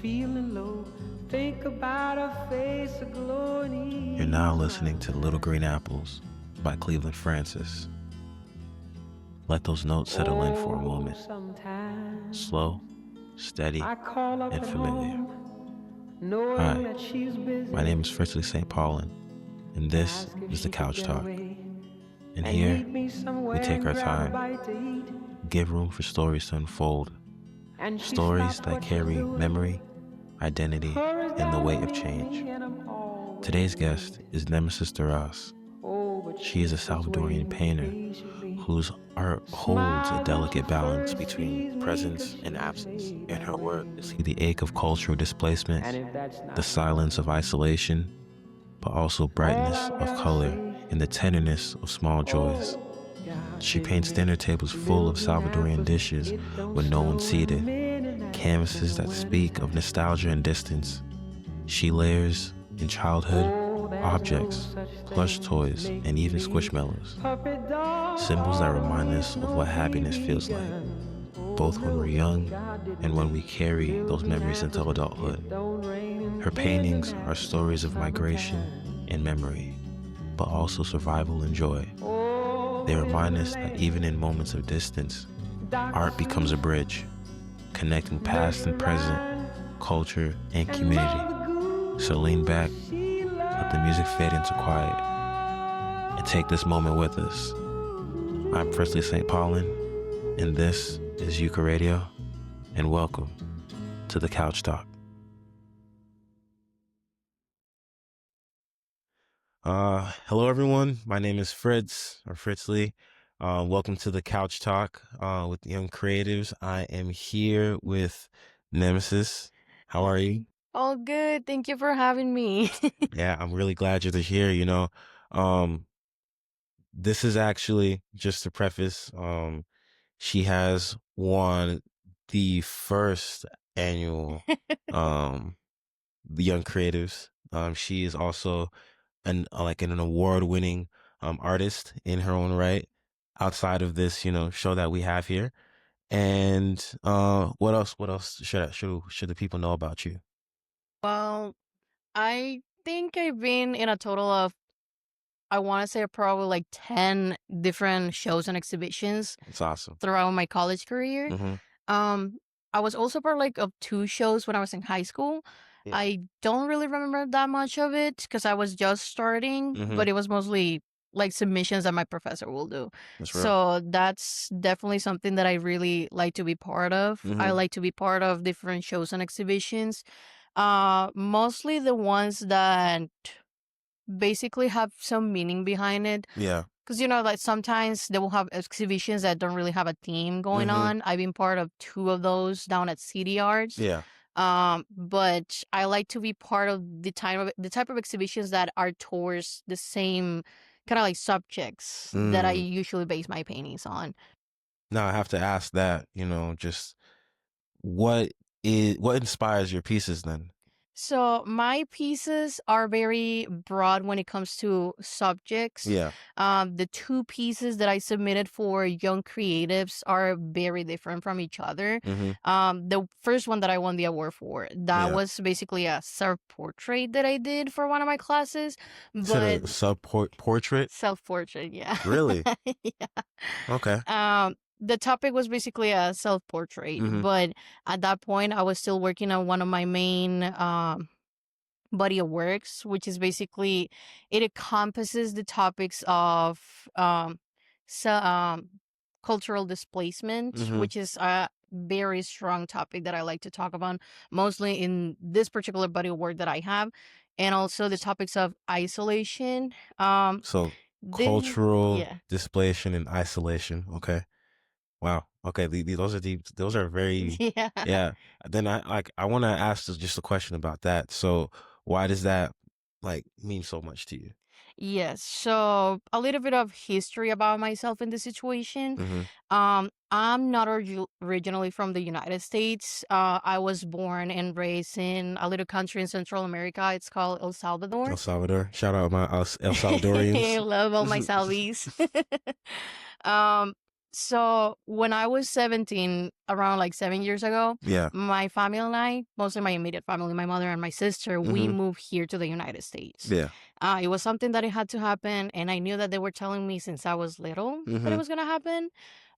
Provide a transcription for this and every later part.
feeling low. Think about her face aglow and ease. You're now listening to Little Green Apples by Cleveland Francis. Let those notes settle in for a moment. Sometimes Slow, steady, I call up and at familiar. home, knowing Hi, that she's busy. my name is Fritz-Lee and this Ask if is the she could Couch get Talk. away And and here, meet me somewhere we take and our grab a time, bite to eat. give room for stories to unfold, And she stories stopped that what she's carry doing, memory, identity, hurries and the down weight to of meet change. me, and I'm always Today's waiting. guest is Nemesis Deras. Oh, but She is a sits Salvadorian waiting painter patiently. whose art holds a delicate balance between presence and absence. In her work, you see the ache of cultural displacement, And if that's not the silence of isolation, but also brightness of color and the tenderness of small joys. She paints dinner tables full of Salvadorian dishes with no one seated, canvases that speak of nostalgia and distance. She layers in childhood objects, plush toys, and even squishmallows, symbols that remind us of what happiness feels like, both when we're young and when we carry those memories into adulthood. Her paintings are stories of migration and memory, but also survival and joy. They remind us that even in moments of distance, art becomes a bridge, connecting past and present, culture and community. So lean back, let the music fade into quiet, and take this moment with us. I'm Fritz-Lee St. Paulin, and this is Yucca Radio, and welcome to the Couch Talk. Hello everyone. My name is Fritz-Lee. Welcome to the Couch Talk with Young Creatives. I am here with Nemesis. How are you? All good. Thank you for having me. Yeah, I'm really glad you're here. This is actually, just to preface, she has won the first annual the Young Creatives. She is also an award-winning artist in her own right, outside of this show that we have here. And what else should the people know about you? Well, I think I've been in a total of, I want to say probably like 10 different shows and exhibitions It's awesome. throughout my college career. Um, I was also part like of 2 shows when I was in high school. Yeah. I don't really remember that much of it because I was just starting, but it was mostly like submissions that my professor will do. That's real. So that's definitely something that I really like to be part of. I like to be part of different shows and exhibitions. Mostly the ones that basically have some meaning behind it. Yeah. Because, like sometimes they will have exhibitions that don't really have a theme going on. I've been part of 2 of those down at City Arts. Yeah. But I like to be part of the type of exhibitions that are towards the same kind of like subjects that I usually base my paintings on. Now I have to ask that, just what inspires your pieces then? So my pieces are very broad when it comes to subjects. Yeah. The 2 pieces that I submitted for Young Creatives are very different from each other. The first one that I won the award for, that was basically a self-portrait that I did for one of my classes. But portrait? Self-portrait, yeah. Really? Yeah. Okay. The topic was basically a self-portrait, but at that point, I was still working on one of my main body of works, which is basically, it encompasses the topics of cultural displacement, which is a very strong topic that I like to talk about, mostly in this particular body of work that I have, and also the topics of isolation. So cultural displacement and isolation. Okay. Wow. Okay. Those are deep. Those are very. Yeah. Yeah. Then I want to ask just a question about that. So why does that mean so much to you? Yes. So a little bit of history about myself in this situation. I'm not originally from the United States. I was born and raised in a little country in Central America. It's called El Salvador. El Salvador. Shout out my El Salvadorians. I love all my Salvies. So when I was 17, around like 7 years ago, Yeah. my family and I, mostly my immediate family, my mother and my sister, we Mm-hmm. moved here to the United States. Yeah. It was something that it had to happen, and I knew that they were telling me since I was little that it Mm-hmm. was gonna happen.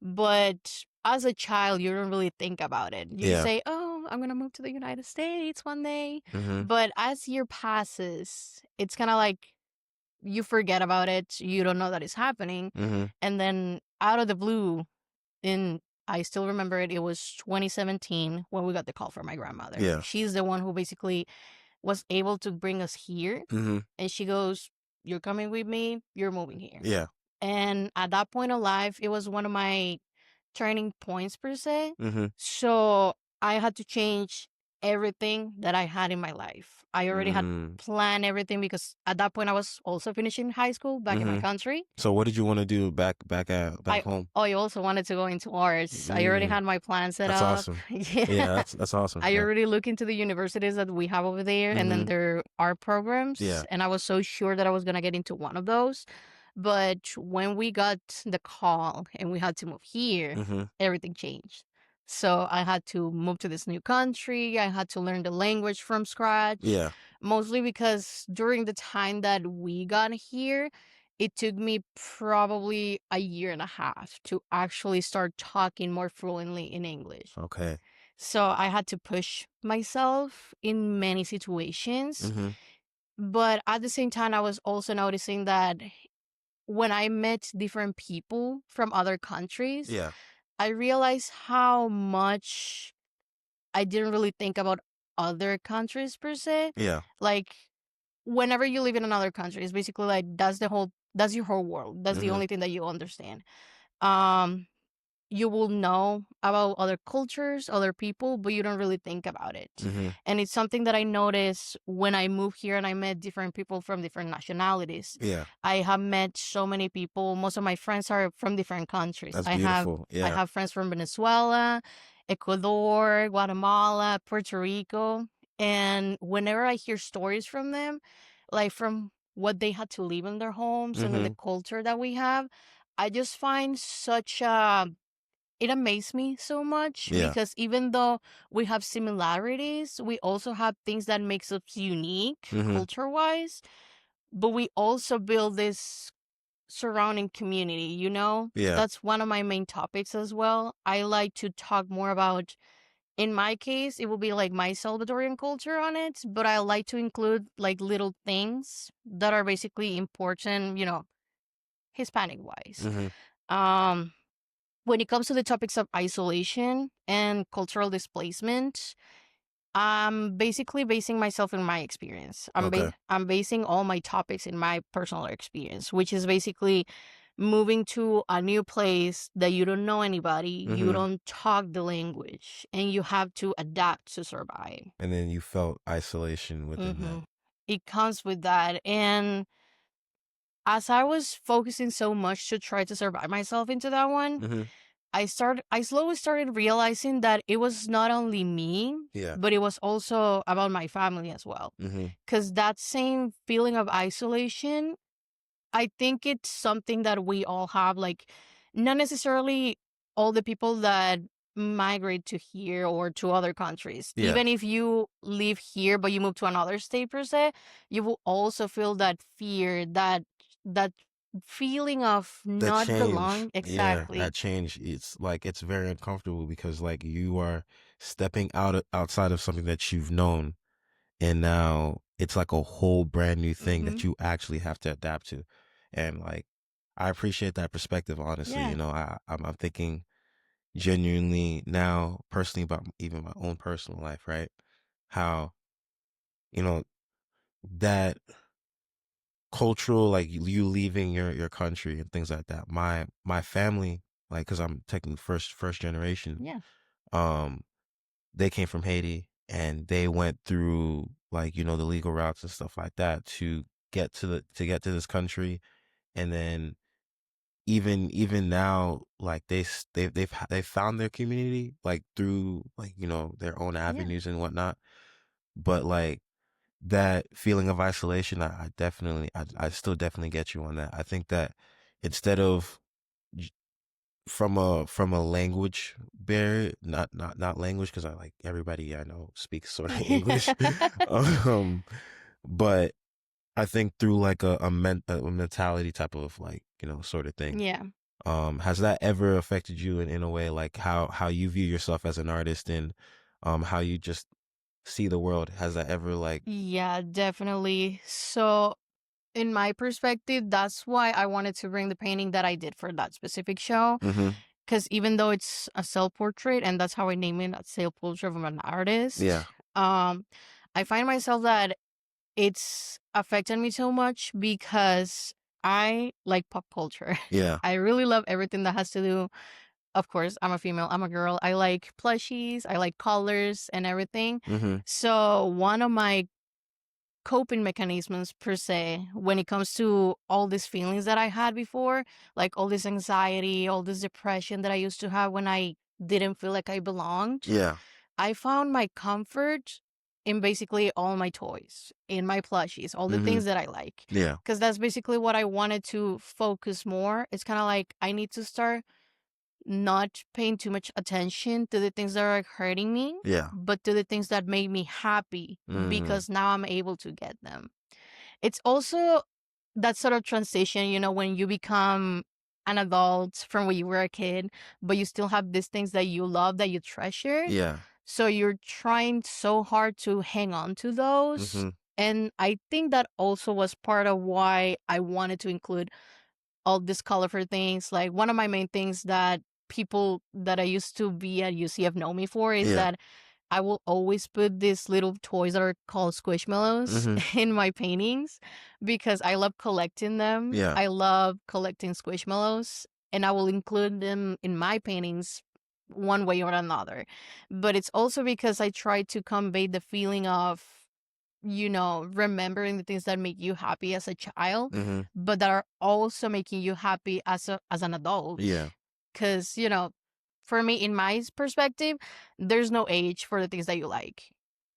But as a child, you don't really think about it. You Yeah. say, "Oh, I'm gonna move to the United States one day." Mm-hmm. But as year passes, it's kind of like you forget about it. You don't know that it's happening, Mm-hmm. and then out of the blue, in I still remember it. It was 2017 when we got the call from my grandmother. Yeah. She's the one who basically was able to bring us here, Mm-hmm. and she goes, "You're coming with me. You're moving here." Yeah. And at that point of life, it was one of my turning points per se. Mm-hmm. So I had to change everything that I had in my life. I already had Mm-hmm. planned everything because at that point I was also finishing high school back in my Mm-hmm. country. So what did you want to do back I home? I also wanted to go into arts. I already Mm, had my plan set that's up. awesome. Yeah. Yeah, that's awesome. I Yeah. already looked into the universities that we have over there, and then Mm-hmm. there are programs, Yeah. and I was so sure that I was gonna get into one of those. But when we got the call and we had to move here, Mm-hmm. everything changed. So I had to move to this new country. I had to learn the language from scratch, Yeah. mostly because during the time that we got here, it took me probably a year and a half to actually start talking more fluently in English. Okay. So I had to push myself in many situations. Mm-hmm. But at the same time, I was also noticing that when I met different people from other countries, Yeah. I realized how much I didn't really think about other countries per se. Yeah. Like, whenever you live in another country, it's basically like that's your whole world. That's the Mm-hmm. only thing that you understand. Um, you will know about other cultures, other people, but you don't really think about it. Mm-hmm. And it's something that I noticed when I moved here and I met different people from different nationalities. Yeah. I have met so many people. Most of my friends are from different countries. That's I have beautiful. I Yeah. have friends from Venezuela, Ecuador, Guatemala, Puerto Rico. And whenever I hear stories from them, like from what they had to leave in their homes and in Mm-hmm. the culture that we have, I just find such a it amazed me so much Yeah. because even though we have similarities, we also have things that makes us unique Mm-hmm. culture wise, but we also build this surrounding community, you know? Yeah. That's one of my main topics as well. I like to talk more about, in my case, it will be like my Salvadorian culture on it, but I like to include like little things that are basically important, Hispanic wise. Mm-hmm. Um, when it comes to the topics of isolation and cultural displacement, I'm basically basing myself in my experience. Okay. I'm basing all my topics in my personal experience, which is basically moving to a new place that you don't know anybody, you Mm-hmm. don't talk the language, and you have to adapt to survive. And then you felt isolation within that. hmm It comes with that, and as I was focusing so much to try to survive myself into that one, Mm-hmm. I slowly started realizing that it was not only me, Yeah. but it was also about my family as well. Mm-hmm. Because that same feeling of isolation, I think it's something that we all have. Like, not necessarily all the people that migrate to here or to other countries. Yeah. Even if you live here but you move to another state per se, you will also feel that fear, that feeling of That not change. belong. Yeah. Exactly. That change. It's like it's very uncomfortable because like you are stepping outside of something that you've known, and now it's like a whole brand new thing hmm that you actually have to adapt to. And like I appreciate that perspective, honestly. Yeah. I'm thinking genuinely now personally about even my own personal life, right? How, you know, that cultural, like you leaving your country and things like that. My family, like, cause I'm technically first generation, Yeah. um, they came from Haiti and they went through like, the legal routes and stuff like that to get to this country. And then even now, like they've found their community like through like, their own Yeah. avenues and whatnot. But like that feeling of isolation, I still definitely get you on that. I think that instead of from a language barrier, not language, because I like everybody I know speaks sort of English. um but I think through like a mentality type of like, sort of thing. Yeah. Has that ever affected you in a way, like how you view yourself as an artist, and how you just see the world? Has that ever like? Yeah, definitely. So, in my perspective, that's why I wanted to bring the painting that I did for that specific show. Mm-hmm. Because even though it's a self portrait, and that's how I name it, a self portrait of an Yeah. artist, um, I find myself that it's affected me so much because I like pop culture. Yeah. I really love everything that has to do. Of course, I'm a female, I'm a girl. I like plushies, I like colors and everything. Mm-hmm. So, one of my coping mechanisms per se when it comes to all these feelings that I had before, like all this anxiety, all this depression that I used to have when I didn't feel like I belonged. Yeah. I found my comfort in basically all my toys, in my plushies, all the Mm-hmm. things that I like. Yeah. Because that's basically what I wanted to focus more. It's kind of like I need to start not paying too much attention to the things that are hurting me, Yeah. but to the things that make me happy Mm-hmm. because now I'm able to get them. It's also that sort of transition, when you become an adult from when you were a kid, but you still have these things that you love, that you treasured. Yeah. So you're trying so hard to hang on to those. Mm-hmm. And I think that also was part of why I wanted to include all these colorful things. Like one of my main things that people that I used to be at UCF know me for is Yeah. that I will always put these little toys that are called squishmallows Mm-hmm. in my paintings because I love collecting them. Yeah. I love collecting squishmallows, and I will include them in my paintings one way or another. But it's also because I try to convey the feeling of, remembering the things that make you happy as a child, Mm-hmm. but that are also making you happy as an adult. Yeah. Because, for me, in my perspective, there's no age for the things that you like.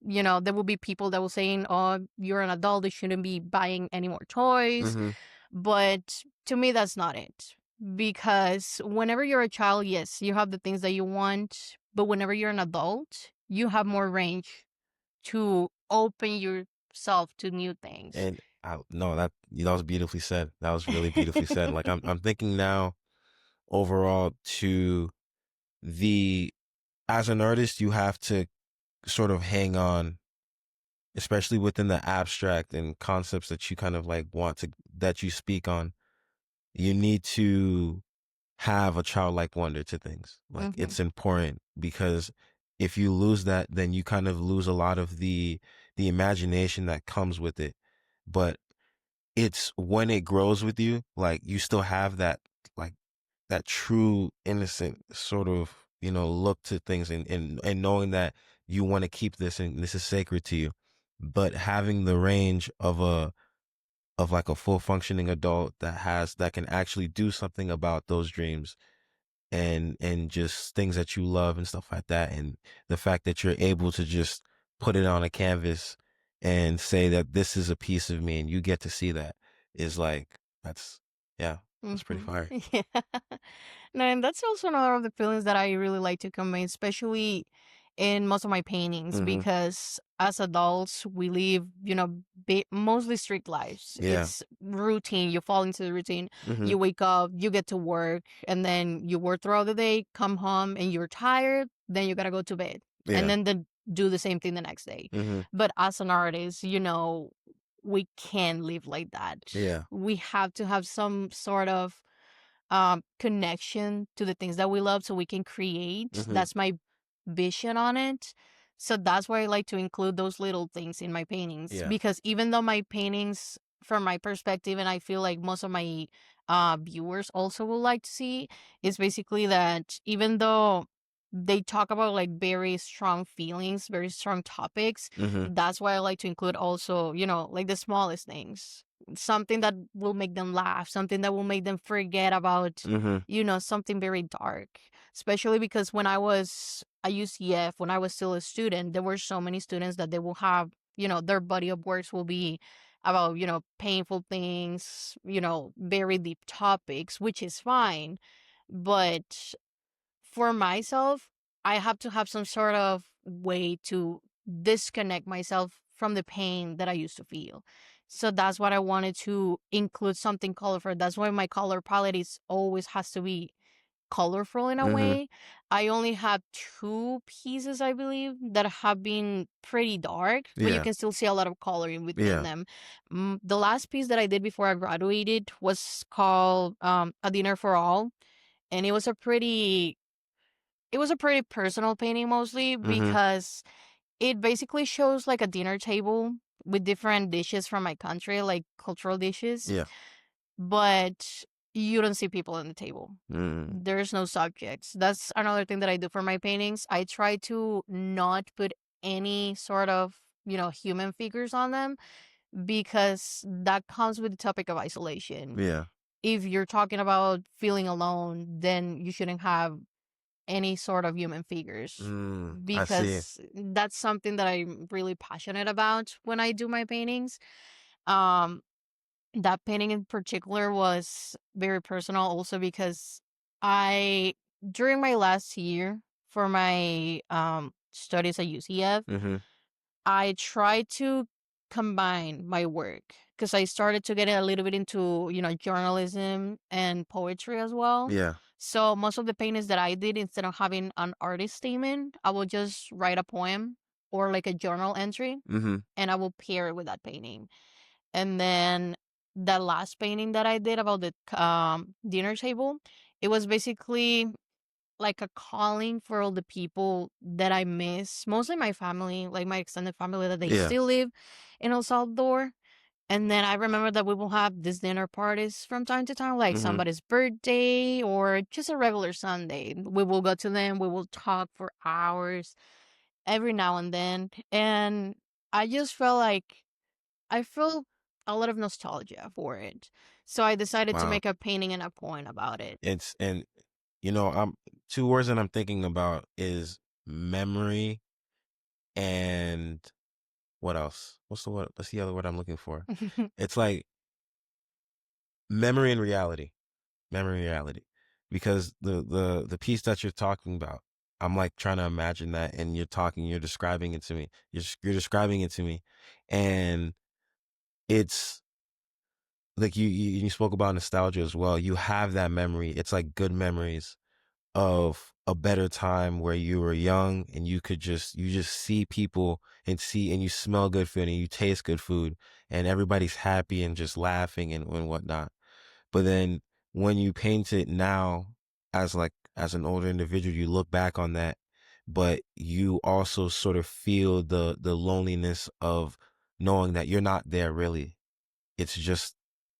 There will be people that will saying, "Oh, you're an adult, you shouldn't be buying any more toys." Mm-hmm. But to me, that's not it. Because whenever you're a child, yes, you have the things that you want, but whenever you're an adult, you have more range to open yourself to new things. And no, that was beautifully said. That was really beautifully said. Like I'm thinking now overall to the as an artist, you have to sort of hang on, especially within the abstract and concepts that you kind of like that you speak on. You need to have a childlike wonder to things. Like Hmm. it's important, because if you lose that, then you kind of lose a lot of the imagination that comes with it. But it's when it grows with you, like you still have that, like that true innocent sort of, look to things, and knowing that you want to keep this and this is sacred to you, but having the range of like a full functioning adult that can actually do something about those dreams, and just things that you love and stuff like that, and the fact that you're able to just put it on a canvas and say that this is a piece of me and you get to see that, is like, that's, yeah, that's pretty Hmm. fire. Yeah. No, and that's also another of the feelings that I really like to convey, especially in most of my paintings, Mm-hmm. because as adults, we live, mostly strict lives. Yeah. It's routine. You fall into the routine. Mm-hmm. You wake up, you get to work, and then you work throughout the day, come home, and you're tired. Then you gotta go to bed, and Yeah. then do the same thing the next day. Mm-hmm. But as an artist, we can't live like that. Yeah. We have to have some sort of connection to the things that we love so we can create. Mm-hmm. That's my vision on it. So that's why I like to include those little things in my paintings, Yeah. because even though my paintings, from my perspective, and I feel like most of my viewers also would like to see, is basically that even though they talk about like very strong feelings, very strong topics, Mm-hmm. that's why I like to include also, like the smallest things, something that will make them laugh, something that will make them forget about, Mm-hmm. something very dark. Especially because when I was at UCF, when I was still a student, there were so many students that they will have, their body of works will be about, painful things, very deep topics, which is fine. But for myself, I have to have some sort of way to disconnect myself from the pain that I used to feel. So that's what I wanted to include something colorful. That's why my color palette is always has to be colorful in a Mm-hmm. way. I only have two pieces, I believe, that have been pretty dark, but you Yeah. can still see a lot of coloring within Yeah. them. The last piece that I did before I graduated was called A Dinner for All, and it was a pretty personal painting mostly Mm-hmm. because it basically shows like a dinner table with different dishes from my country, like cultural dishes, Yeah. but you don't see people on the table. Mm. There's no subjects. That's another thing that I do for my paintings. I try to not put any sort of, human figures on them because that comes with the topic of isolation. Yeah. If you're talking about feeling alone, then you shouldn't have any sort of human figures I see. because that's something that I'm really passionate about when I do my paintings. Um, that painting in particular was very personal also because I, during my last year for my studies at UCF, Mm-hmm. I tried to combine my work because I started to get a little bit into, journalism and poetry as well. Yeah. So most of the paintings that I did, instead of having an artist statement, I will just write a poem or like a journal entry, Mm-hmm. and I will pair it with that painting. And then the last painting that I did about the dinner table, it was basically like a calling for all the people that I miss, mostly my family, like my extended family that they Yeah. still live in El Salvador. And then I remember that we will have these dinner parties from time to time, like Mm-hmm. somebody's birthday or just a regular Sunday. We will go to them, we will talk for hours every now and then. And I just felt like I felt a lot of nostalgia for it. So I decided to Wow. make a painting and a poem about it. And I'm two words that I'm thinking about is memory and what else? What's the word? What's the other word I'm looking for? It's like memory and reality. Memory and reality. Because the piece that you're talking about, I'm like trying to imagine that, and you're describing it to me. You're describing it to me, and it's like you spoke about nostalgia as well. You have that memory. It's like good memories of a better time where you were young and you just see people and you smell good food and you taste good food and everybody's happy and just laughing and whatnot. But then when you paint it now as an older individual, you look back on that, but you also sort of feel the loneliness of knowing that you're not there really. It's just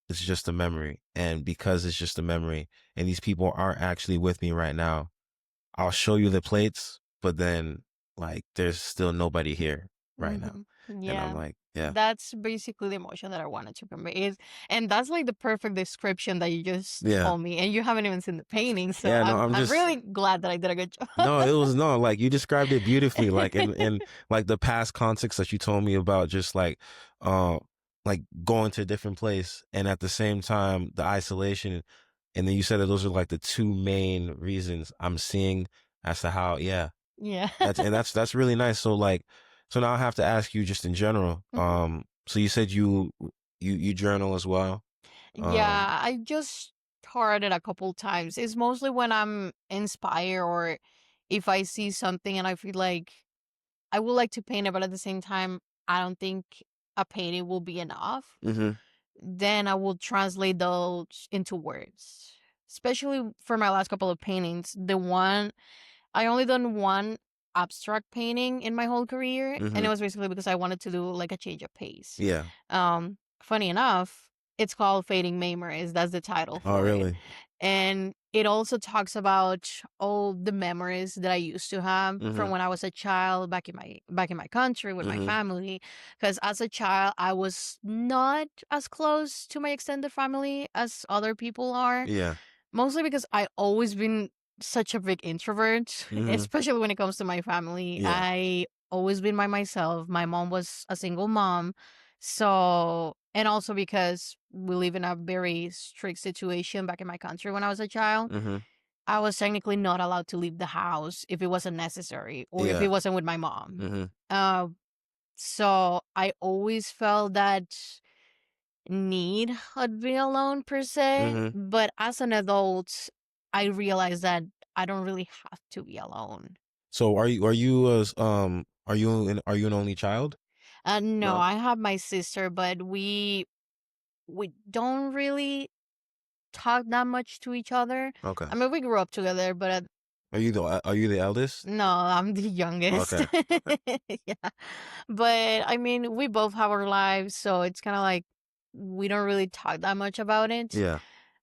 it's just a memory. And because it's just a memory and these people aren't actually with me right now, I'll show you the plates, but then like there's still nobody here right now. Hmm. And I'm Yeah. like, yeah. That's basically the emotion that I wanted to convey. And that's like the perfect description that you just Yeah. told me. And you haven't even seen the painting, so Yeah, no, I'm really glad that I did a good job. no, it was no, like you described it beautifully, like in like the past context that you told me about, just uh like going to a different place and at the same time the isolation. And then you said that those are like the two main reasons I'm seeing as to how, yeah, Yeah. that's really nice. So like, so now I have to ask you just in general. Mhm. So you said you journal as well. Um, Yeah, I just started a couple times. It's mostly when I'm inspired or if I see something and I feel like I would like to paint it, but at the same time, I don't think a painting will be enough. mm-hmm, Then I will translate those into words. Especially for my last couple of paintings, I only done one abstract painting in my whole career, and mm-hmm, it was basically because I wanted to do like a change of pace. yeah. Funny enough, it's called Fading Memories. That's the title Oh, for it. really? And it also talks about all the memories that I used to have Mm-hmm, from when I was a child back in my country with my mm-hmm, family. Because as a child, I was not as close to my extended family as other people are. yeah. Mostly because I always been such a big introvert, Mm-hmm, especially when it comes to my family. yeah. I always been by myself. My mom was a single mom. So, and also because we live in a very strict situation back in my country when I was a child. Mm-hmm, I was technically not allowed to leave the house if it wasn't necessary or if Yeah. it wasn't with my mom. Mm-hmm. Uh, so I always felt that need of being alone per se. Mm-hmm. But as an adult, I realized that I don't really have to be alone. So are you an only child? No, No. I have my sister, but we don't really talk that much to each other. Okay. I mean, we grew up together, but Are you the eldest? no, I'm the youngest. Okay. Yeah. But I mean, we both have our lives, so it's kind of like we don't really talk that much about it. Yeah.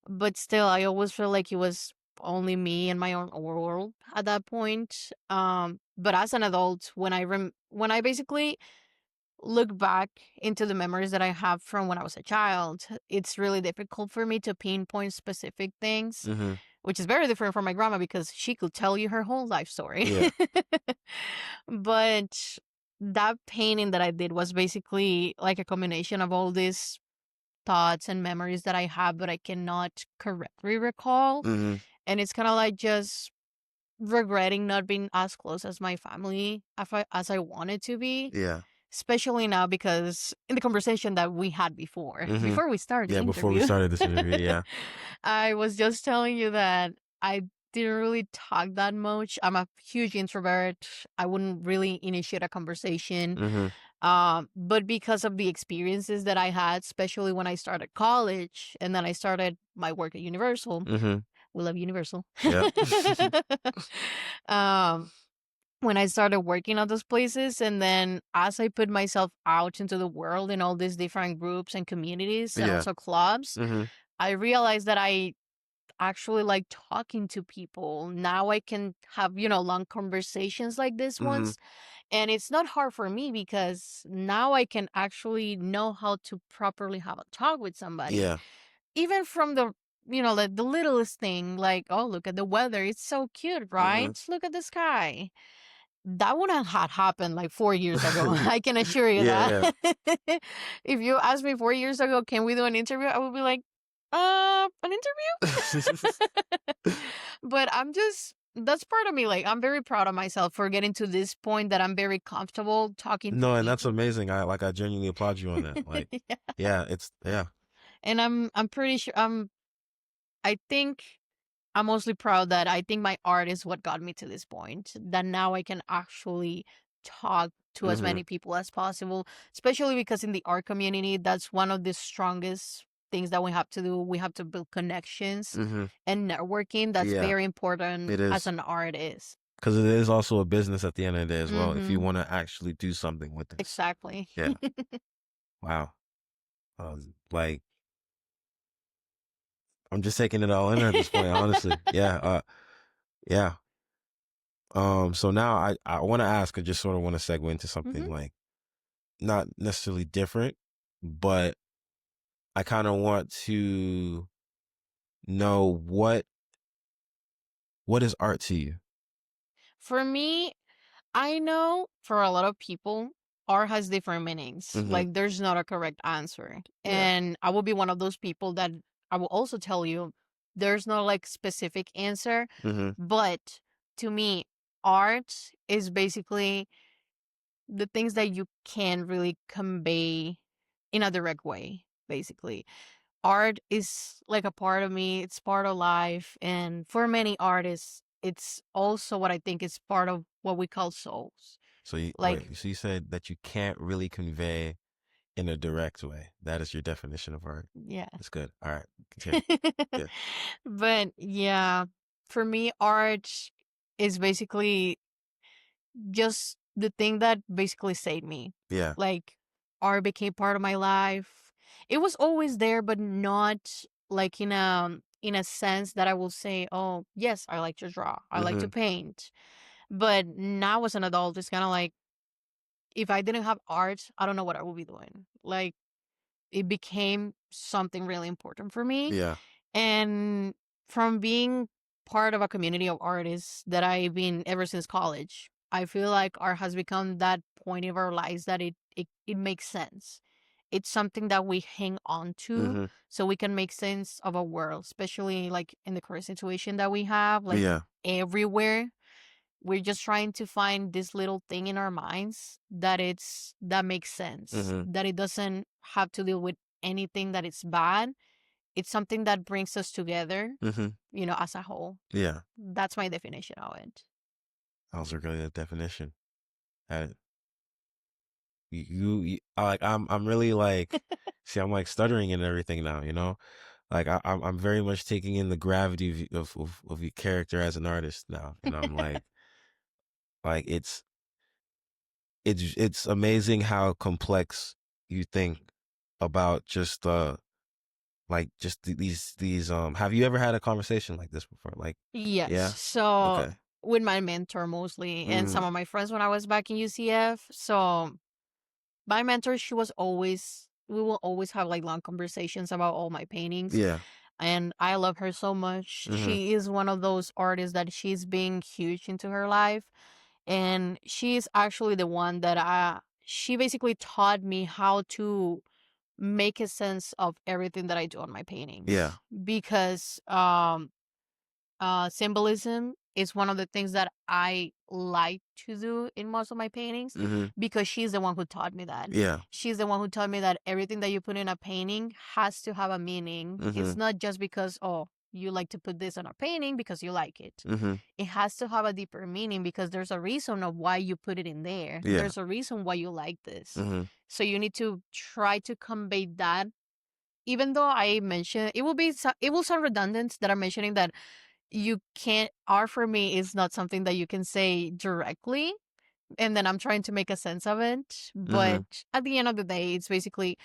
But still, I always feel like it was only me and my own world at that point. But as an adult, when I basically look back into the memories that I have from when I was a child, it's really difficult for me to pinpoint specific things, Mm-hmm. which is very different from my grandma because she could tell you her whole life story. Yeah. But that painting that I did was basically like a combination of all these thoughts and memories that I have, but I cannot correctly recall. Mm-hmm. And it's kind of like just regretting not being as close as my family as I wanted to be, Yeah. especially now because in the conversation that we had before, Mm-hmm. before we started the Yeah, before we interview, started this interview, yeah. I was just telling you that I didn't really talk that much. I'm a huge introvert. I wouldn't really initiate a conversation. Mm-hmm. But because of the experiences that I had, especially when I started college and then I started my work at Universal, Mm-hmm. we love Universal. Yeah. um, when I started working at those places, and then as I put myself out into the world in all these different groups and communities and Yeah. also clubs, Mm-hmm. I realized that I actually like talking to people. Now I can have, long conversations like this Mm-hmm. ones. And it's not hard for me because now I can actually know how to properly have a talk with somebody. Yeah. Even from the littlest thing, like, oh, look at the weather. It's so cute, Mm-hmm. right? Look at the sky. That wouldn't have happened like 4 years ago. I can assure you Yeah, that. yeah. If you asked me 4 years ago, can we do an interview? I would be like, an interview? But that's part of me. Like, I'm very proud of myself for getting to this point that I'm very comfortable talking to No, and that's people. amazing. I genuinely applaud you on that. Like, Yeah. yeah. And I'm pretty sure I think I'm mostly proud that I think my art is what got me to this point. That now I can actually talk to as Mm-hmm. many people as possible, especially because in the art community, that's one of the strongest things that we have to do. We have to build connections Mm-hmm. and networking. That's Yeah, very important it as is. an artist. Because it is also a business at the end of the day as well, if you Mm-hmm. want to actually do something with this. Exactly. Yeah. Wow. Like, I'm just taking it all in at this point, honestly. Yeah. Yeah. So now I want to ask, I just sort of want to segue into something Mm-hmm. like not necessarily different, but I kind of want to know what is art to you? For me, I know for a lot of people, art has different meanings. Mm-hmm. Like, there's not a correct answer. Yeah. And I will be one of those people that I will also tell you there's no like specific answer. Mm-hmm. But to me, art is basically the things that you can really convey in a direct way, basically. Art is like a part of me, it's part of life. And for many artists, it's also what I think is part of what we call souls. So you Like, wait, so you said that you can't really convey in a direct way. That is your definition of art. yeah. That's good. All right. Continue. Yeah. But yeah, for me, art is basically just the thing that basically saved me. Yeah. Like, art became part of my life. It was always there, but not like in a sense that I will say, oh yes, I like to draw, I like Mm-hmm. to paint. But now as an adult, it's kind of like if I didn't have art, I don't know what I would be doing. Like, it became something really important for me. Yeah. And from being part of a community of artists that I've been ever since college, I feel like art has become that point of our lives that it makes sense. it's something that we hang on to Mm-hmm. so we can make sense of a world, especially like in the current situation that we have, like Yeah. everywhere. We're just trying to find this little thing in our minds that makes sense, Mm-hmm. that it doesn't have to deal with anything that is bad. It's something that brings us together, Mm-hmm. as a whole. Yeah. That's my definition of it. That was a really good definition. And like I'm really like, see, I'm like stuttering and everything now, you know? Like I'm very much taking in the gravity of your character as an artist now. And I'm like it's amazing how complex you think about just these have you ever had a conversation like this before? Like, Yes. yeah? So Okay. with my mentor mostly and Mm-hmm. some of my friends when I was back in UCF. So my mentor, we will always have like long conversations about all my paintings. Yeah. And I love her so much. Mm-hmm. She is one of those artists that she's being huge into her life. And she's actually the one that she basically taught me how to make a sense of everything that I do on my Yeah. paintings. Because symbolism is one of the things that I like to do in most of my paintings, Mm-hmm. because she's the one who taught me that. Yeah. She's the one who taught me that everything that you put in a painting has to have a meaning. Mm-hmm. It's not just because, oh, you like to put this on a painting because you like it. Mm-hmm. It has to have a deeper meaning because there's a reason of why you put it in there. Yeah. There's a reason why you like this. Mm-hmm. So you need to try to convey that. Even though I mentioned it will sound redundant that I'm mentioning that you can't art for me is not something that you can say directly, and then I'm trying to make a sense of it. Mm-hmm. But at the end of the day, it's basically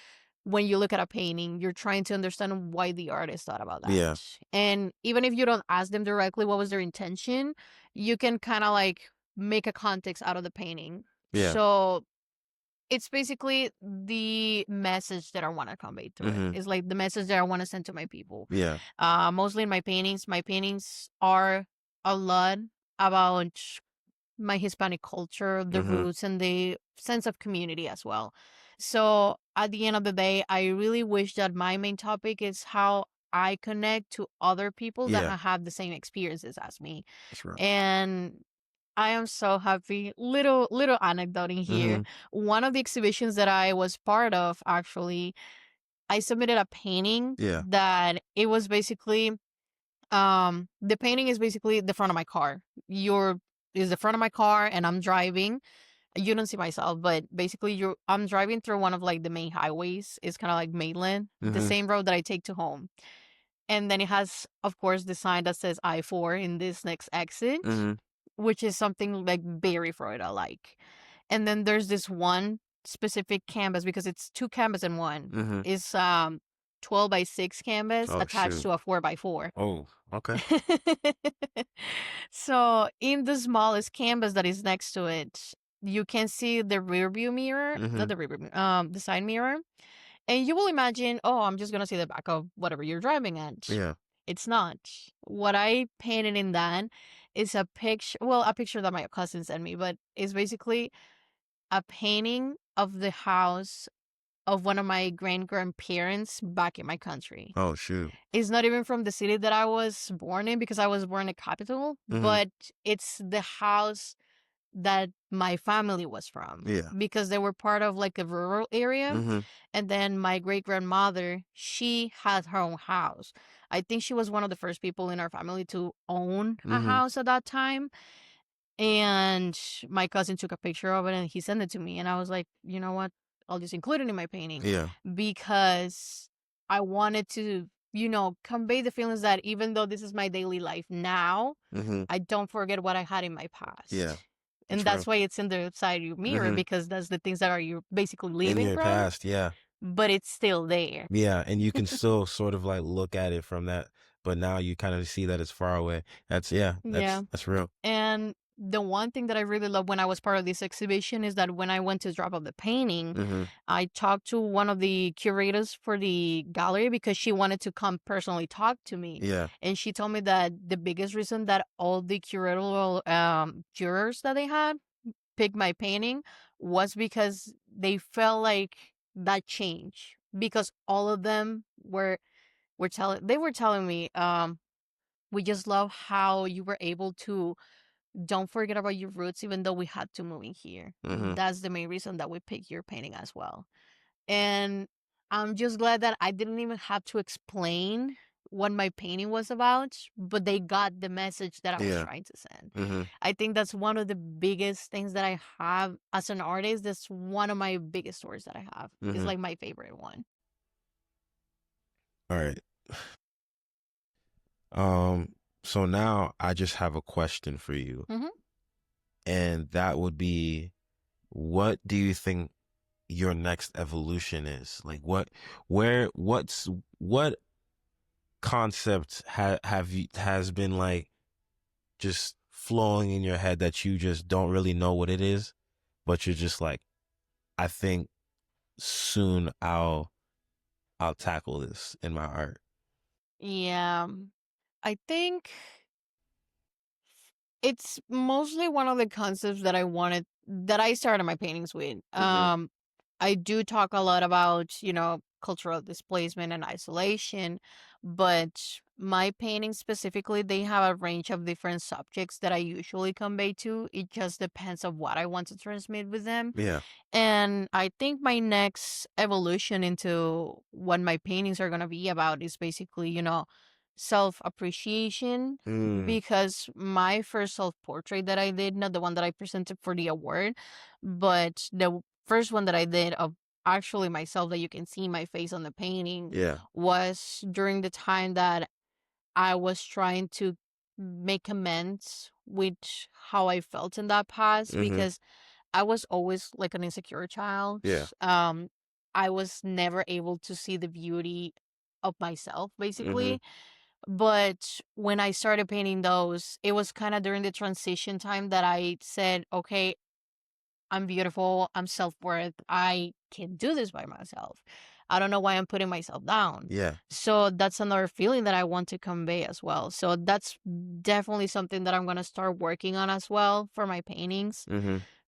when you look at a painting, you're trying to understand why the artist thought about that. Yeah. And even if you don't ask them directly what was their intention, you can kind of like make a context out of the painting. Yeah. So it's basically the message that I want to convey through it. Mm-hmm. It's like the message that I want to send to my people. Yeah. Mostly in my paintings are a lot about my Hispanic culture, the Mm-hmm. roots, and the sense of community as well. So at the end of the day, I really wish that my main topic is how I connect to other people that Yeah. have the same experiences as me. That's right. And I am so happy. Little anecdote in here. Mm-hmm. One of the exhibitions that I was part of, actually, I submitted a painting Yeah. that it was basically the painting is basically the front of my car. Is the front of my car and I'm driving. You don't see myself, but basically I'm driving through one of like the main highways. It's kind of like Maitland, the Mm-hmm. same road that I take to home. And then it has, of course, the sign that says I-4 in this next exit, Mm-hmm. which is something like very Florida like. And then there's this one specific canvas because it's two canvas in one. Mm-hmm. It's 12x6 canvas Oh, attached shoot. to a 4x4. Oh, okay. So in the smallest canvas that is next to it, you can see the rear view mirror, Mm-hmm. not the rear view, the side mirror. And you will imagine, oh, I'm just gonna see the back of whatever you're driving at. Yeah. It's not. What I painted in that is a picture, well, a picture that my cousin sent me, but it's basically a painting of the house of one of my grandparents back in my country. Oh, shoot. It's not even from the city that I was born in because I was born in the capital, Mm-hmm. but it's the house that my family was from. Yeah. Because they were part of like a rural area. Mm-hmm. And then my great grandmother, she had her own house. I think she was one of the first people in our family to own a Mm-hmm. house at that time. And my cousin took a picture of it and he sent it to me. And I was like, you know what? I'll just include it in my painting. Yeah. Because I wanted to, convey the feelings that even though this is my daily life now, Mm-hmm. I don't forget what I had in my past. Yeah. And that's why it's in the side of your mirror, Mhm. because that's the things that are you basically In living your from, past, yeah. but it's still there. Yeah, and you can still sort of like look at it from that, but now you kind of see that it's far away. That's Yeah. that's real. And the one thing that I really love when I was part of this exhibition is that when I went to drop off the painting, Mm-hmm. I talked to one of the curators for the gallery because she wanted to come personally talk to me. Yeah. And she told me that the biggest reason that all the curatorial jurors that they had picked my painting was because they felt like that change, because all of them were telling me, we just love how you were able to don't forget about your roots, even though we had to move in here. That's the main reason that we picked your painting as well. And I'm just glad that I didn't even have to explain what my painting was about, but they got the message that I was trying to send. I think that's one of the biggest things that I have as an artist. That's one of my biggest stories that I have. It's like my favorite one. All right. So now I just have a question for you. And that would be, what do you think your next evolution is? Like what concept has been like just flowing in your head that you just don't really know what it is, but you're just like, I think soon I'll tackle this in my art? Yeah. I think it's mostly one of the concepts that I started my paintings with. I do talk a lot about, cultural displacement and isolation, but my paintings specifically, they have a range of different subjects that I usually convey to. It just depends on what I want to transmit with them. Yeah. And I think my next evolution into what my paintings are going to be about is basically, self appreciation. Because my first self portrait that I did, not the one that I presented for the award, but the first one that I did of actually myself that you can see my face on the painting, was during the time that I was trying to make amends with how I felt in that past, because I was always like an insecure child. I was never able to see the beauty of myself, basically. But when I started painting those, it was kind of during the transition time that I said, okay, I'm beautiful, I'm self-worth, I can do this by myself. I don't know why I'm putting myself down. So that's another feeling that I want to convey as well. So that's definitely something that I'm going to start working on as well for my paintings.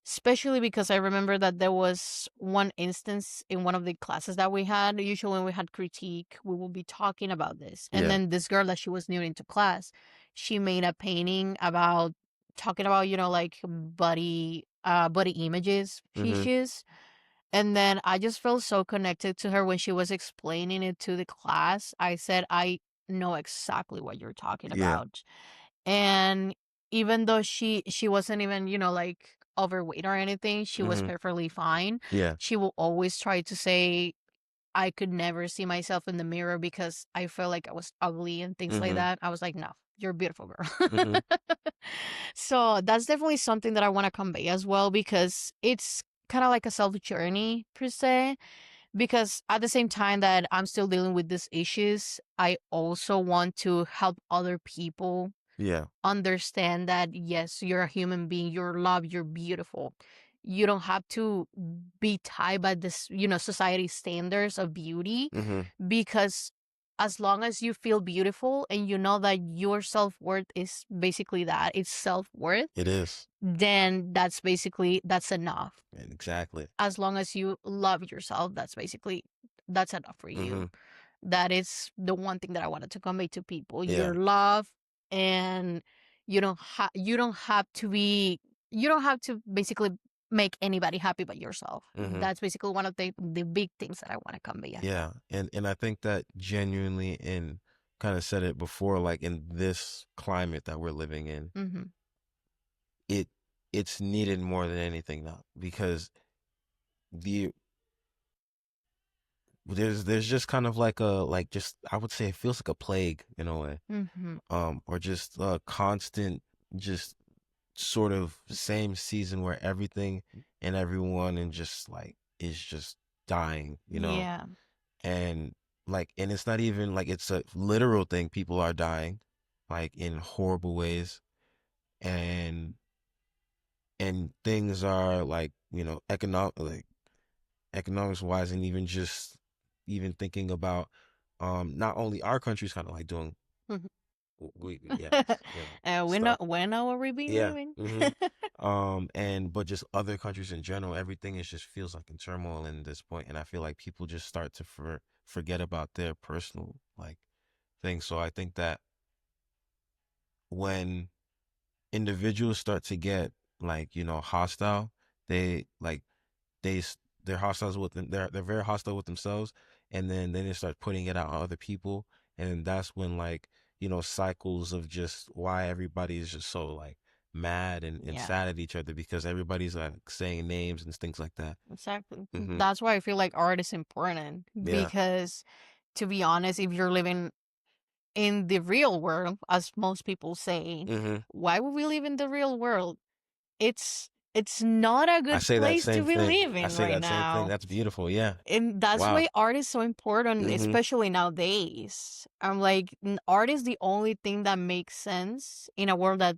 Especially because I remember that there was one instance in one of the classes that we had. Usually when we had critique, we will be talking about this. And then this girl that she was new into class, she made a painting about talking about, like body images issues. And then I just felt so connected to her when she was explaining it to the class. I said, I know exactly what you're talking about. And even though she wasn't even, like overweight or anything, she was perfectly fine. She will always try to say, I could never see myself in the mirror because I felt like I was ugly and things like that. I was like, no, you're a beautiful girl. So that's definitely something that I want to convey as well, because it's kind of like a self journey per se. Because at the same time that I'm still dealing with these issues, I also want to help other people understand that, yes, you're a human being, you're loved, you're beautiful. You don't have to be tied by this, society standards of beauty, because as long as you feel beautiful and you know that your self-worth is basically that, it's self-worth, It is. then that's enough. Exactly. As long as you love yourself, that's enough for you. That is the one thing that I wanted to convey to people. Your love, and you don't have to basically make anybody happy but yourself. That's basically one of the big things that I want to convey. And I think that genuinely, and kind of said it before, like in this climate that we're living in, it's needed more than anything now, because there's just kind of like I would say it feels like a plague in a way, or just a constant, just sort of same season where everything and everyone and just like is just dying, and it's not even like it's a literal thing. People are dying like in horrible ways, and things are like, economics wise, and even thinking about not only our country's kind of like doing we we know where we be living. And but just other countries in general, everything is just feels like in turmoil in this point, and I feel like people just start to forget about their personal like things. So I think that when individuals start to get like hostile, they like they they're hostiles with them. They're very hostile with themselves, and then they start putting it out on other people, and that's when like cycles of just why everybody is just so like mad and Yeah, sad at each other because everybody's like saying names and things like that. exactly. Mm-hmm. That's why I feel like art is important Yeah. because, to be honest, if you're living in the real world, as most people say, Mm-hmm. why would we live in the real world? It's not a I good say that place to same be thing. I living say right that same thing. now. That's beautiful. Yeah. And that's Wow. why art is so important, Mm-hmm. especially nowadays. I'm like, art is the only thing that makes sense in a world that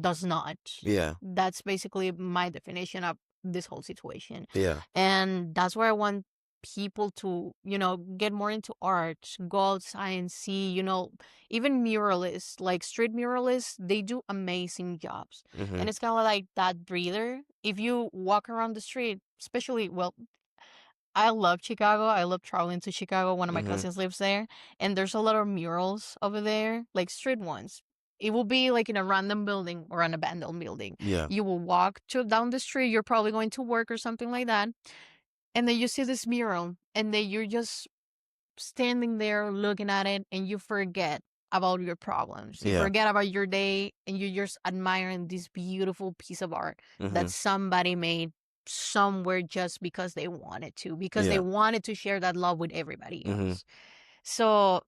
does not. Yeah. That's basically my definition of this whole situation. Yeah. And that's why I want people to, get more into art, go outside and see, even muralists, like street muralists, they do amazing jobs. Mm-hmm. And it's kind of like that breather. If you walk around the street, especially, well, I love Chicago. I love traveling to Chicago. One of my Mm-hmm. cousins lives there, and there's a lot of murals over there, like street ones. It will be like in a random building or an abandoned building. Yeah. You will walk down the street. You're probably going to work or something like that, and then you see this mural, and then you're just standing there looking at it, and you forget about your problems. You Yeah. forget about your day, and you're just admiring this beautiful piece of art Mm-hmm. that somebody made somewhere just because they wanted to, because they Yeah. wanted to share that love with everybody Mm-hmm. else. So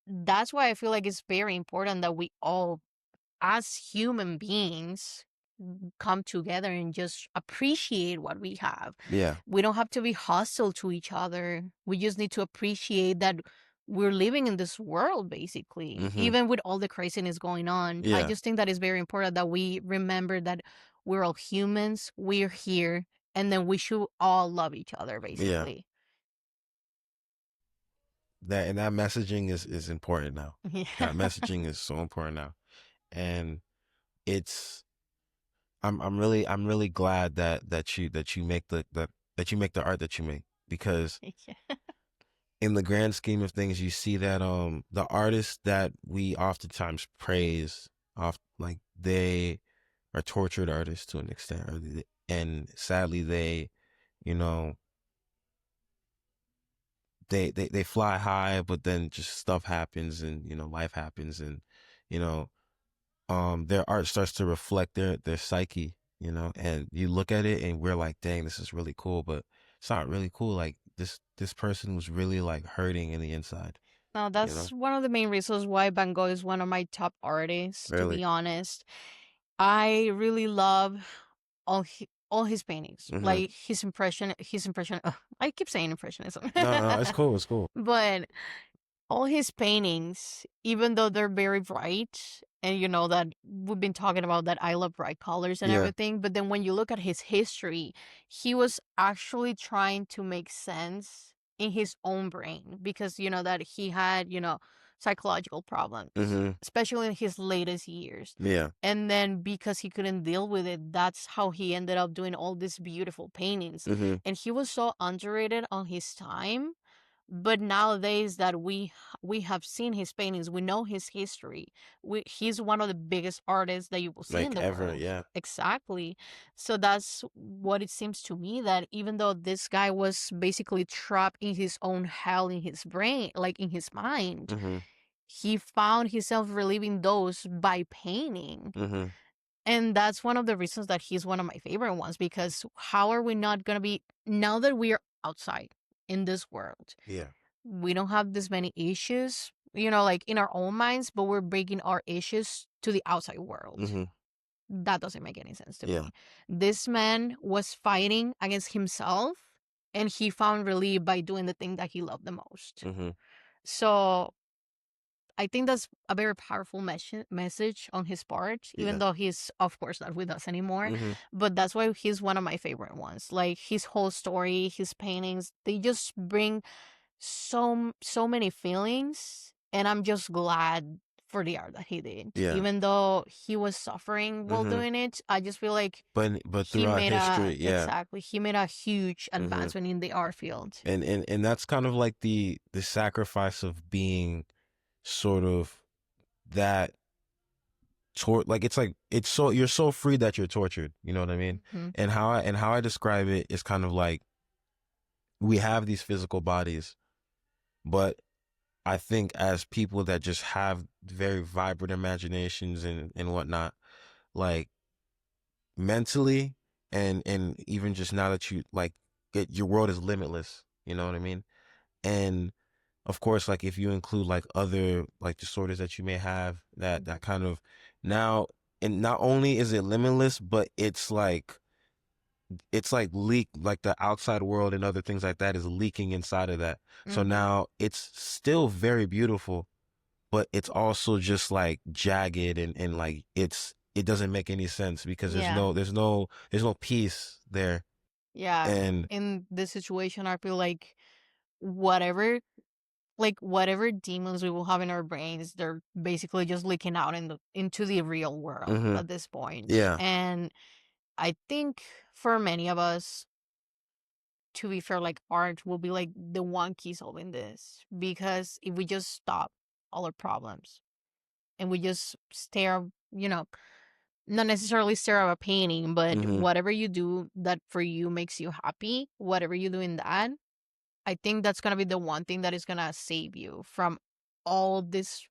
that's why I feel like it's very important that we all, as human beings, come together and just appreciate what we have. Yeah. We don't have to be hostile to each other. We just need to appreciate that we're living in this world, basically, Mm-hmm. even with all the craziness going on. I Yeah. just think that it's very important that we remember that we're all humans, we're here, and then we should all love each other, Yeah. basically. That messaging is important now. Yeah. That messaging is so important now. And it's I'm really glad that you make that you make the art that you make, because Yeah. in the grand scheme of things you see that the artists that we oftentimes praise off like they are tortured artists to an extent, and sadly they you know they fly high, but then just stuff happens, and life happens, and you know their art starts to reflect their psyche, and you look at it and we're like, dang, this is really cool, but it's not really cool. Like this person was really like hurting in the inside, Now, you know that's one of the main reasons why Van Gogh is one of my top artists, to really. be honest. I really love all his paintings. Mm-hmm. Like his impression. I keep saying impressionism. No, it's cool, it's cool. But all his paintings, even though they're very bright, and you know that we've been talking about that I love bright colors and Yeah. everything, but then when you look at his history, he was actually trying to make sense in his own brain, because you know that he had, psychological problems, Mm-hmm. especially in his latest years. Yeah. And then because he couldn't deal with it, that's how he ended up doing all these beautiful paintings. Mm-hmm. And he was so underrated on his time, but nowadays that we have seen his paintings, we know his history. He's one of the biggest artists that you will see in Like the ever, world. yeah. Exactly. So that's what it seems to me, that even though this guy was basically trapped in his own hell in his brain, like in his mind, Mm-hmm. he found himself relieving those by painting. Mm-hmm. And that's one of the reasons that he's one of my favorite ones, because how are we not going to be, now that we are outside in this world, Yeah. we don't have this many issues, like in our own minds, but we're bringing our issues to the outside world. Mm-hmm. That doesn't make any sense to Yeah. me. This man was fighting against himself, and he found relief by doing the thing that he loved the most. Mm-hmm. So I think that's a very powerful message on his part, even Yeah. though he's, of course, not with us anymore. Mm-hmm. But that's why he's one of my favorite ones. Like his whole story, his paintings, they just bring so many feelings, and I'm just glad for the art that he did. Yeah. Even though he was suffering while doing it, I just feel like But he throughout made history, yeah. exactly, he made a huge advancement in the art field. And that's kind of like the sacrifice of being sort of that like it's so you're so free that you're tortured, you know what I mean? And how I describe it is kind of like we have these physical bodies, but I think as people that just have very vibrant imaginations and whatnot, like mentally and even just now that you like your world is limitless, you know what I mean? And of course, like if you include like other like disorders that you may have, that kind of now, and not only is it limitless, but it's like leak, like the outside world and other things like that is leaking inside of that. So now it's still very beautiful, but it's also just like jagged and like it doesn't make any sense because there's no peace there. Yeah. And in this situation, I feel like whatever whatever demons we will have in our brains, they're basically just leaking out into the real world at this point. Yeah. And I think for many of us, to be fair, like art will be like the one key solving this. Because if we just stop all our problems and we just stare, not necessarily stare at a painting, but whatever you do that for you makes you happy, whatever you do in that, I think that's going to be the one thing that is going to save you from all this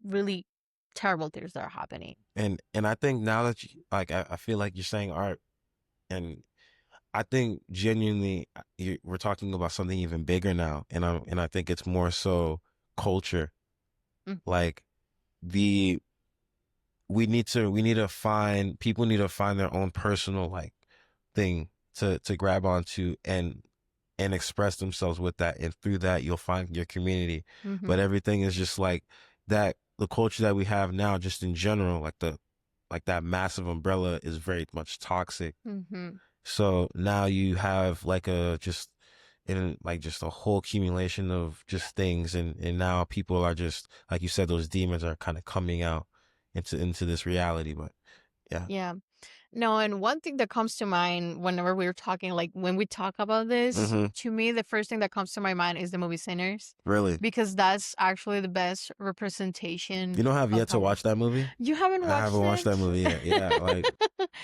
really terrible things that are happening. And I think now that like I feel like you're saying art, and I think genuinely we're talking about something even bigger now, and I think it's more so culture. Like we need to find people need to find their own personal like thing to grab onto and express themselves with that, and through that you'll find your community. But everything is just like that. The culture that we have now, just in general, like that massive umbrella is very much toxic. So now you have like just a whole accumulation of just things, and now people are just, like you said, those demons are kind of coming out into this reality. But yeah. No, and one thing that comes to mind whenever we're talking, like when we talk about this, to me, the first thing that comes to my mind is the movie Sinners. Really? Because that's actually the best representation. You don't have yet to watch that movie? You haven't watched it? I haven't watched that movie yet. Yeah, like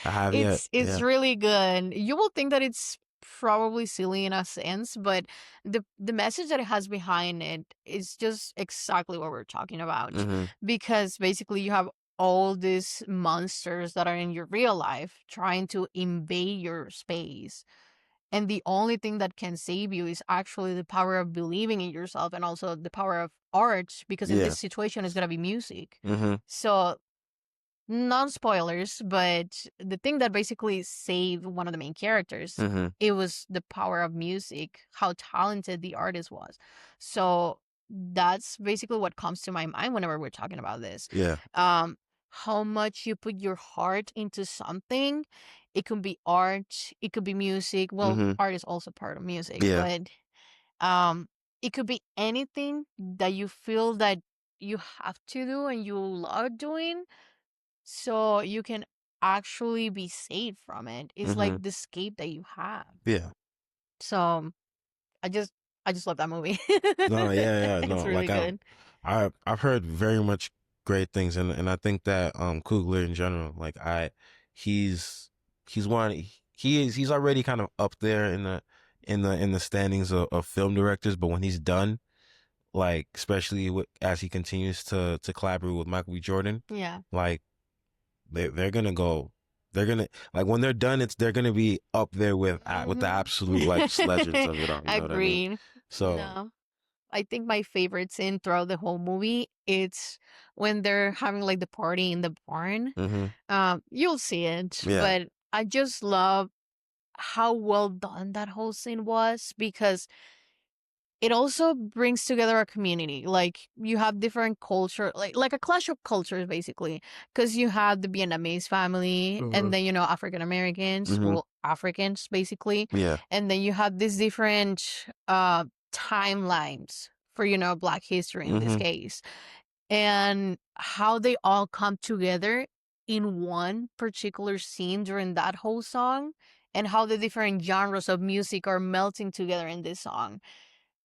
I have yet. It's really good. You will think that it's probably silly in a sense, but the message that it has behind it is just exactly what we're talking about. Because basically you have all these monsters that are in your real life trying to invade your space. And the only thing that can save you is actually the power of believing in yourself, and also the power of art, because in this situation it's going to be music. So, non-spoilers, but the thing that basically saved one of the main characters, it was the power of music, how talented the artist was. So that's basically what comes to my mind whenever we're talking about this. How much you put your heart into something. It could be art, it could be music. Well, art is also part of music, but it could be anything that you feel that you have to do and you love doing, so you can actually be saved from it. It's like the escape that you have. So I just love that movie. No, no, It's really like good. I've heard very much great things, and I think that Coogler in general, like he's already kind of up there in the standings of film directors. But when he's done, like especially as he continues to collaborate with Michael B. Jordan, like they're gonna like when they're done, they're gonna be up there with the absolute like legends of it all. You know what I mean? So. No. I think my favorite scene throughout the whole movie, it's when they're having like the party in the barn. You'll see it, but I just love how well done that whole scene was, because it also brings together a community. Like you have different culture, like a clash of cultures basically, because you have the Vietnamese family, and then African Americans, well, Africans basically, and then you have these different timelines for Black history in this case. and how they all come together in one particular scene during that whole song, and how the different genres of music are melting together in this song.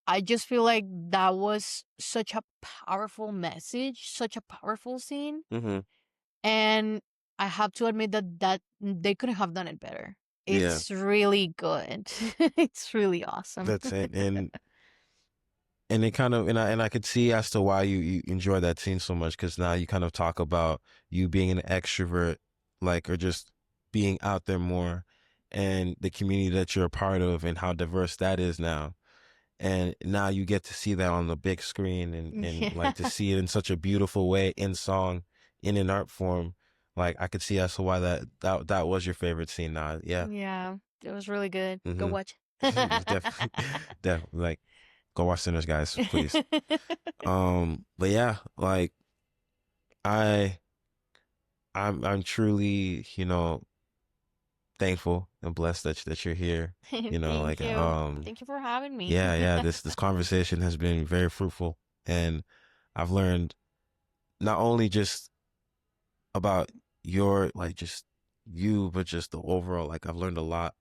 I just feel like that was such a powerful message, such a powerful scene. Mm-hmm. And I have to admit that they couldn't have done it better. Yeah. It's really good. It's really awesome. That's it. And it kind of, and I could see as to why you enjoy that scene so much, because now you kind of talk about you being an extrovert, like, or just being out there more, and the community that you're a part of and how diverse that is now. And now you get to see that on the big screen, and like to see it in such a beautiful way in song, in an art form. Like, I could see as to why that was your favorite scene now. Yeah. Yeah, it was really good. Go Mhm. watch. Definitely, like, go watch Sinners, guys, please. But yeah, like, I'm truly, thankful and blessed that you're here. Thank Like, you. Thank you for having me. yeah, this conversation has been very fruitful, and I've learned not only just about your, like, just you, but just the overall, like, I've learned a lot,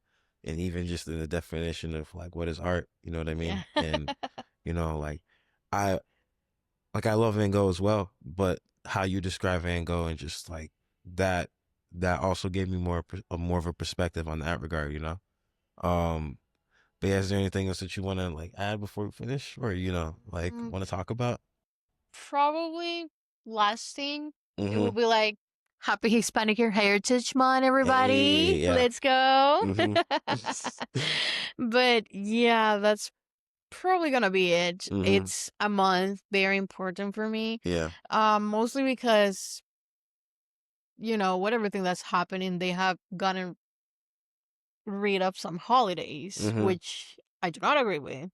and even just in the definition of, like, what is art, you know what I mean? Yeah. And like, I love Van Gogh as well, but how you describe Van Gogh, and just like that also gave me more of a perspective on that regard, but yeah, is there anything else that you want to, like, add before we finish, or like, want to talk about? Probably last thing, it will Mm-hmm. be like, Happy Hispanic Heritage Month, everybody. Hey, yeah. Let's go. Mm-hmm. But yeah, that's probably gonna be it. Mm-hmm. It's a month very important for me. Yeah. Mostly because, with everything that's happening, they have gotten rid of some holidays, Mm-hmm. which I do not agree with.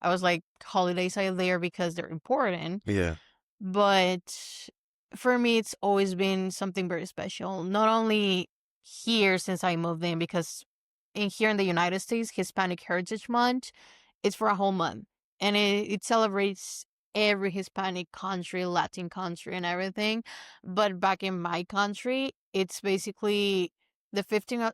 I was like, holidays are there because they're important. Yeah. But for me, it's always been something very special. Not only here since I moved in, because here in the United States, Hispanic Heritage Month, it's for a whole month. And it celebrates every Hispanic country, Latin country, and everything. But back in my country, it's basically the 15th,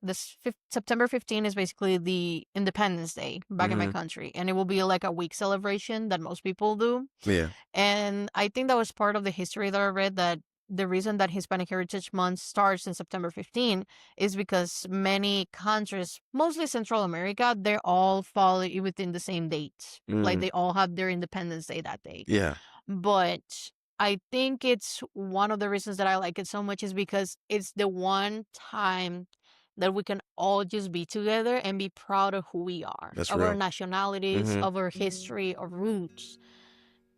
September 15 is basically the Independence Day back in my country. And it will be like a week celebration that most people do. Yeah. And I think that was part of the history that I read, that the reason that Hispanic Heritage Month starts in September 15 is because many countries, mostly Central America, they all fall within the same date. Like, they all have their Independence Day that day. Yeah. But I think it's one of the reasons that I like it so much is because it's the one time that we can all just be together and be proud of who we are, That's of real. our nationalities, of our history, our roots.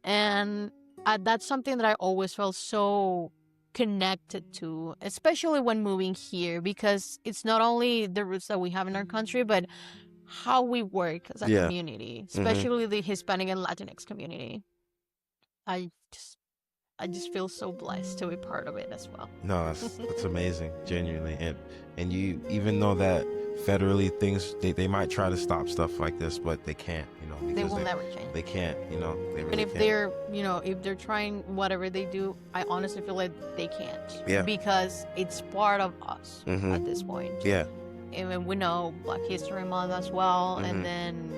And that's something that I always felt so connected to, especially when moving here, because it's not only the roots that we have in our country, but how we work as a community, especially the Hispanic and Latinx community. I just feel so blessed to be part of it as well. No, that's amazing, genuinely. And you, even though that federally things, they might try to stop stuff like this, but they can't, because they will never change. They can't, they really and if can't. they're, if they're trying whatever they do, I honestly feel like they can't. Yeah. Because it's part of us at this point. Yeah. And we know Black History Month as well, and then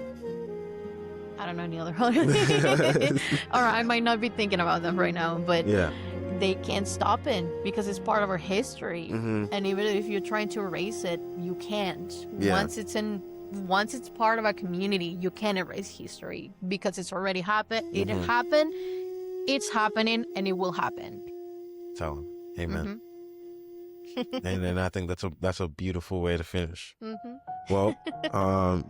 I don't know any other holidays. Or I might not be thinking about them right now, but they can't stop it because it's part of our history. And even if you're trying to erase it, you can't. Once it's part of a community, you can't erase history because it's already happened. It happened, it's happening, and it will happen. Tell him. Amen. And then I think that's a beautiful way to finish. Well,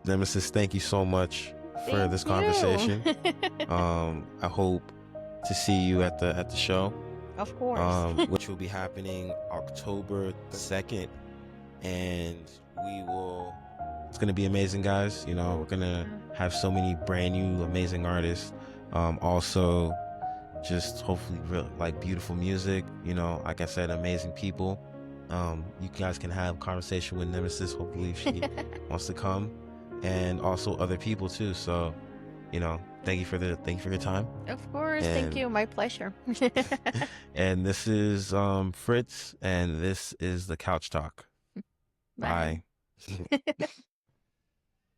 Nemesis, thank you so much for this conversation. I hope to see you at the show. Of course. Which will be happening October 2nd, and it's gonna be amazing, guys. We're gonna have so many brand new amazing artists. Also just hopefully like beautiful music, like I said, amazing people. You guys can have conversation with Nemesis, hopefully, if she wants to come, and also other people too. So thank you for your time. Of course, thank you. My pleasure. And this is Fritz, and this is the Couch Talk. Bye. Bye.